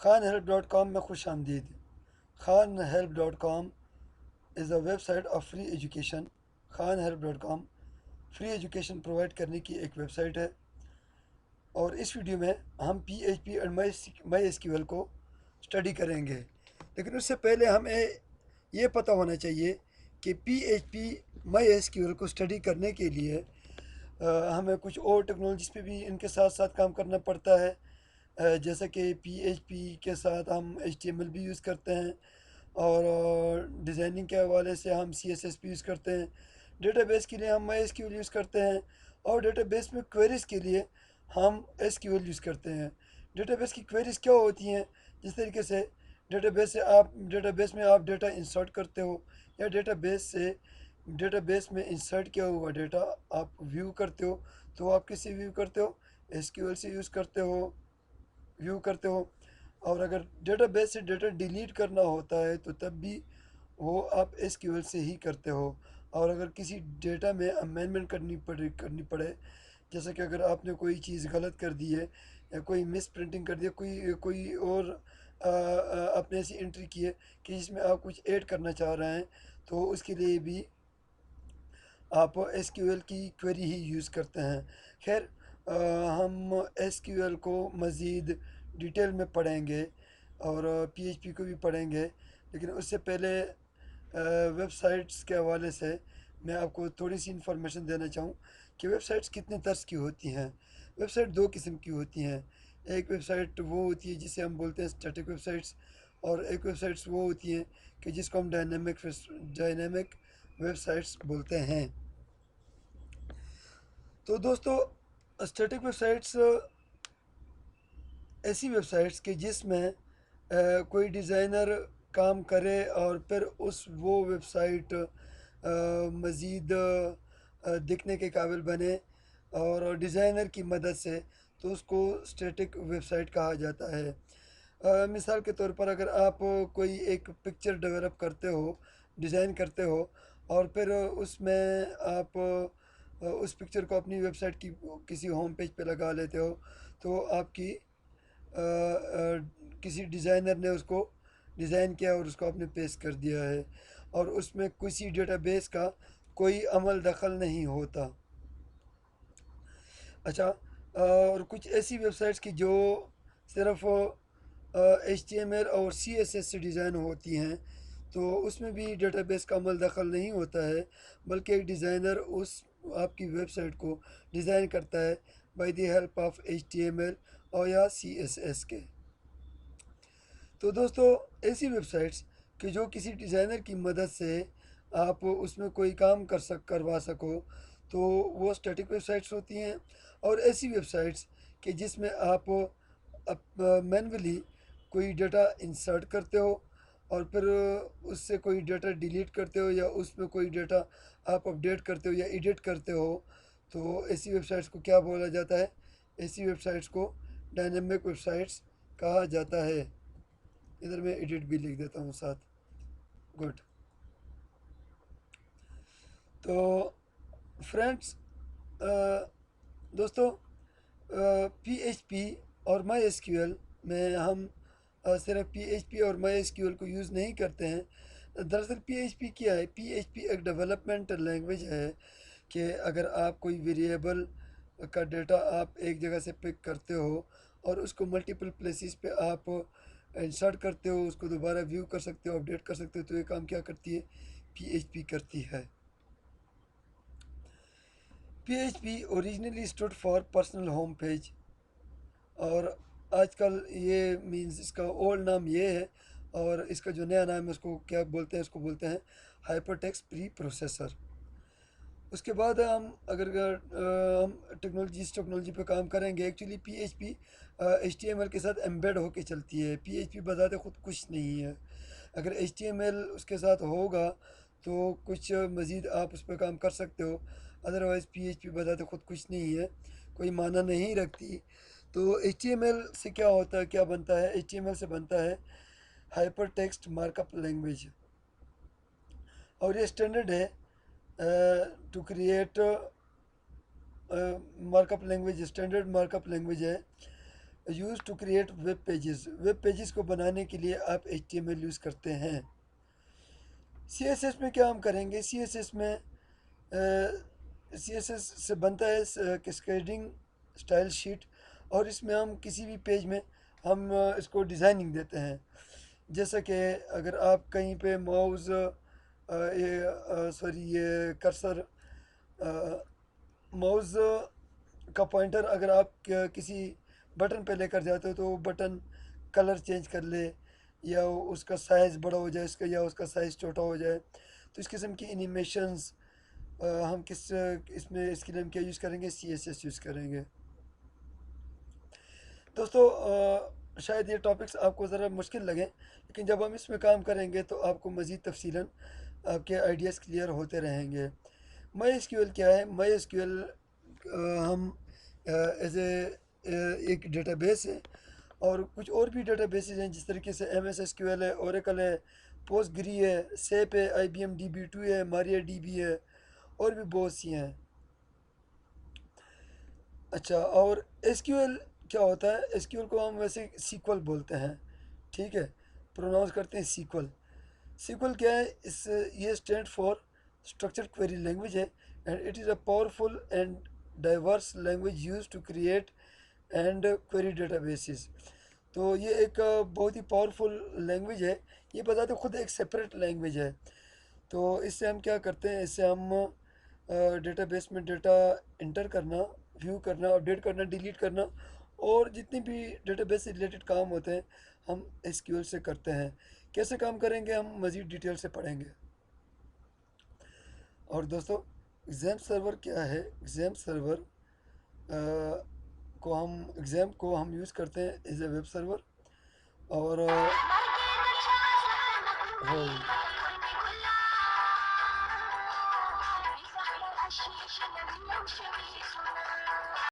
Khan help dot کام میں خوش آمدید۔ Khan help dot com is a website of free education. Khan help dot com free education provide کرنے کی ایک ویب سائٹ ہے، اور اس ویڈیو میں ہم پی ایچ پی اور مائی ایس کیو ایل کو اسٹڈی کریں گے۔ لیکن اس سے پہلے ہمیں یہ پتہ ہونا چاہیے کہ پی ایچ پی مائی ایس کیو ایل کو اسٹڈی کرنے کے لیے ہمیں کچھ اور ٹیکنالوجیز پہ بھی ان کے ساتھ ساتھ کام کرنا پڑتا ہے، جیسا کہ پی ایچ پی کے ساتھ ہم ایچ ٹی ایم ایل بھی یوز کرتے ہیں، اور ڈیزائننگ کے حوالے سے ہم سی ایس ایس بھی یوز کرتے ہیں۔ ڈیٹا بیس کے لیے ہم مائی ایس کیو ایل یوز کرتے ہیں، اور ڈیٹا بیس میں کوئریز کے لیے ہم ایس کیو ایل یوز کرتے ہیں۔ ڈیٹا بیس کی کوئریز کیا ہوتی ہیں؟ جس طریقے سے ڈیٹا بیس میں آپ ڈیٹا انسرٹ کرتے ہو، یا ڈیٹا بیس میں انسرٹ کیا ہوا ڈیٹا آپ ویو کرتے ہو، تو آپ کس سے ویو کرتے ہو؟ ایس کیو ایل سے ویو کرتے ہو۔ اور اگر ڈیٹا بیس سے ڈیٹا ڈیلیٹ کرنا ہوتا ہے تو تب بھی وہ آپ ایس کیو ایل سے ہی کرتے ہو۔ اور اگر کسی ڈیٹا میں امینڈمنٹ کرنی پڑے، جیسا کہ اگر آپ نے کوئی چیز غلط کر دی ہے، یا کوئی مس پرنٹنگ کر دی ہے، کوئی اور آپ نے ایسی انٹری کی ہے کہ جس میں آپ کچھ ایڈ کرنا چاہ رہے ہیں، تو اس کے لیے بھی آپ ایس کیو ایل کی کوئری ہی یوز کرتے ہیں۔ خیر، ہم ایس کیو ایل کو مزید ڈیٹیل میں پڑھیں گے، اور پی ایچ پی کو بھی پڑھیں گے، لیکن اس سے پہلے ویب سائٹس کے حوالے سے میں آپ کو تھوڑی سی انفارمیشن دینا چاہوں کہ ویب سائٹس کتنے طرز کی ہوتی ہیں۔ ویب سائٹ دو قسم کی ہوتی ہیں۔ ایک ویب سائٹ وہ ہوتی ہے جسے ہم بولتے ہیں اسٹیٹک ویب سائٹس، اور ایک ویب سائٹس وہ ہوتی ہیں کہ جس کو ہم ڈائنامک ویب سائٹس بولتے ہیں۔ تو دوستو، اسٹیٹک ویب سائٹس ایسی ویب سائٹس کہ جس میں کوئی ڈیزائنر کام کرے اور پھر وہ ویب سائٹ مزید دکھنے کے قابل بنے اور ڈیزائنر کی مدد سے، تو اس کو اسٹیٹک ویب سائٹ کہا جاتا ہے۔ مثال کے طور پر اگر آپ کوئی ایک پکچر ڈیولپ کرتے ہو، ڈیزائن کرتے ہو، اور پھر اس میں آپ اس پکچر کو اپنی ویب سائٹ کی کسی ہوم پیج پہ لگا لیتے ہو، تو آپ کی کسی ڈیزائنر نے اس کو ڈیزائن کیا اور اس کو آپ نے پیش کر دیا ہے، اور اس میں کسی ڈیٹا بیس کا کوئی عمل دخل نہیں ہوتا۔ اچھا، اور کچھ ایسی ویب سائٹس کی جو صرف ایچ ٹی ایم ایل اور سی ایس ایس سے ڈیزائن ہوتی ہیں، تو اس میں بھی ڈیٹا بیس کا عمل دخل نہیں ہوتا ہے، بلکہ ایک ڈیزائنر آپ کی ویب سائٹ کو ڈیزائن کرتا ہے by the help of H T M L اور یا سی ایس ایس کے۔ تو دوستو، ایسی ویب سائٹس کہ جو کسی ڈیزائنر کی مدد سے آپ اس میں کوئی کام کروا سکو، تو وہ اسٹیٹک ویب سائٹس ہوتی ہیں۔ اور ایسی ویب سائٹس کہ جس میں آپ مینولی کوئی ڈیٹا انسرٹ کرتے ہو، اور پھر اس سے کوئی ڈیٹا ڈیلیٹ کرتے ہو، یا اس میں کوئی ڈیٹا آپ اپڈیٹ کرتے ہو یا ایڈٹ کرتے ہو، تو ایسی ویب سائٹس کو کیا بولا جاتا ہے؟ ایسی ویب سائٹس کو ڈائنامک ویب سائٹس کہا جاتا ہے۔ ادھر میں ایڈٹ بھی لکھ دیتا ہوں ساتھ۔ گڈ۔ تو فرینڈس، دوستو، پی ایچ پی اور مائی ایس کیو ایل میں ہم صرف پی ایچ پی اور مائی ایس کیو ایل کو یوز نہیں کرتے ہیں۔ دراصل پی ایچ پی کیا ہے؟ پی ایچ پی ایک ڈیولپمنٹ لینگویج ہے کہ اگر آپ کوئی ویریبل کا ڈیٹا آپ ایک جگہ سے پک کرتے ہو، اور اس کو ملٹیپل پلیسز پہ آپ انسرٹ کرتے ہو، اس کو دوبارہ ویو کر سکتے ہو، اپڈیٹ کر سکتے ہو، تو یہ کام کیا کرتی ہے؟ پی ایچ پی کرتی ہے۔ P H P originally stood for personal home page, اور آج کل یہ مینز اس کا اولڈ نام یہ ہے، اور اس کا جو نیا نام ہے اس کو کیا بولتے ہیں؟ اس کو بولتے ہیں ہائپر ٹیکسٹ پری پروسیسر۔ اس کے بعد اگر ہم ٹیکنالوجی پہ کام کریں گے، actually P H P H T M L کے ساتھ ایمبیڈ ہو کے چلتی ہے۔ پی ایچ پی بذات خود کچھ نہیں ہے۔ اگر ایچ ٹی ایم ایل اس کے ساتھ ہوگا تو کچھ مزید آپ اس پہ کام کر سکتے ہو، ادروائز پی ایچ پی بذات خود کچھ نہیں ہے، کوئی معنی نہیں رکھتی۔ تو ایچ ٹی ایم ایل سے کیا ہوتا ہے، کیا بنتا ہے؟ ایچ ٹی ایم ایل سے بنتا ہے hypertext markup language, اور یہ اسٹینڈرڈ ہے to create markup language, standard markup language ہے use to create web pages کو بنانے کے لیے آپ HTML یوز کرتے ہیں. CSS میں کیا ہم کریں گے؟ CSS سے بنتا ہے کیسکیڈنگ اسٹائل شیٹ، اور اس میں ہم کسی بھی پیج میں ہم اس کو ڈیزائننگ دیتے ہیں. جیسا کہ اگر آپ کہیں پہ ماؤز یہ کرسر ماؤز کا پوائنٹر اگر آپ کسی بٹن پہ لے کر جاتے ہو تو وہ بٹن کلر چینج کر لے، یا اس کا سائز بڑا ہو جائے یا اس کا سائز چھوٹا ہو جائے، تو اس قسم کی انیمیشنز ہم اس کے لیے ہم کیا یوز کریں گے؟ CSS یوز کریں گے. دوستو شاید یہ ٹاپکس آپ کو ذرا مشکل لگیں، لیکن جب ہم اس میں کام کریں گے تو آپ کو مزید تفصیلاً آپ کے آئیڈیاز کلیئر ہوتے رہیں گے. مائی ایس کیو ایل کیا ہے؟ مائی ایس کیو ایل ہم ایز اے ایک ڈیٹا بیس ہے، اور کچھ اور بھی ڈیٹا بیسز ہیں جس طریقے سے MS SQL ہے، اوریکل ہے، پوسٹ گری ہے، سیپ ہے، IBM DB2 ہے، ماریا DB ہے، اور بھی بہت سی ہیں. اچھا، اور ایس کیو ایل کیا ہوتا ہے؟ ایس کیو ایل کو ہم ویسے سیکول بولتے ہیں، ٹھیک ہے، پروناؤنس کرتے ہیں سیکول. سیکول کیا ہے؟ یہ stand for structure query language ہے، and it is a powerful and diverse language use to create and query databases. تو یہ ایک بہت ہی پاورفل لینگویج ہے. یہ بتاتے خود ایک سپریٹ لینگویج ہے. تو اس سے ہم کیا کرتے ہیں؟ اس سے ہم ڈیٹا بیس میں ڈیٹا انٹر کرنا، ویو کرنا، اپڈیٹ کرنا، ڈیلیٹ کرنا، اور جتنی بھی ڈیٹا بیس سے ریلیٹڈ کام ہوتے ہیں ہم ایس کیو ایل سے کرتے ہیں. کیسے کام کریں گے؟ ہم مزید ڈیٹیل سے پڑھیں گے. اور دوستو، ایگزام سرور کیا ہے؟ ایگزام سرور کو ہم یوز کرتے ہیں ایز اے ویب سرور. اور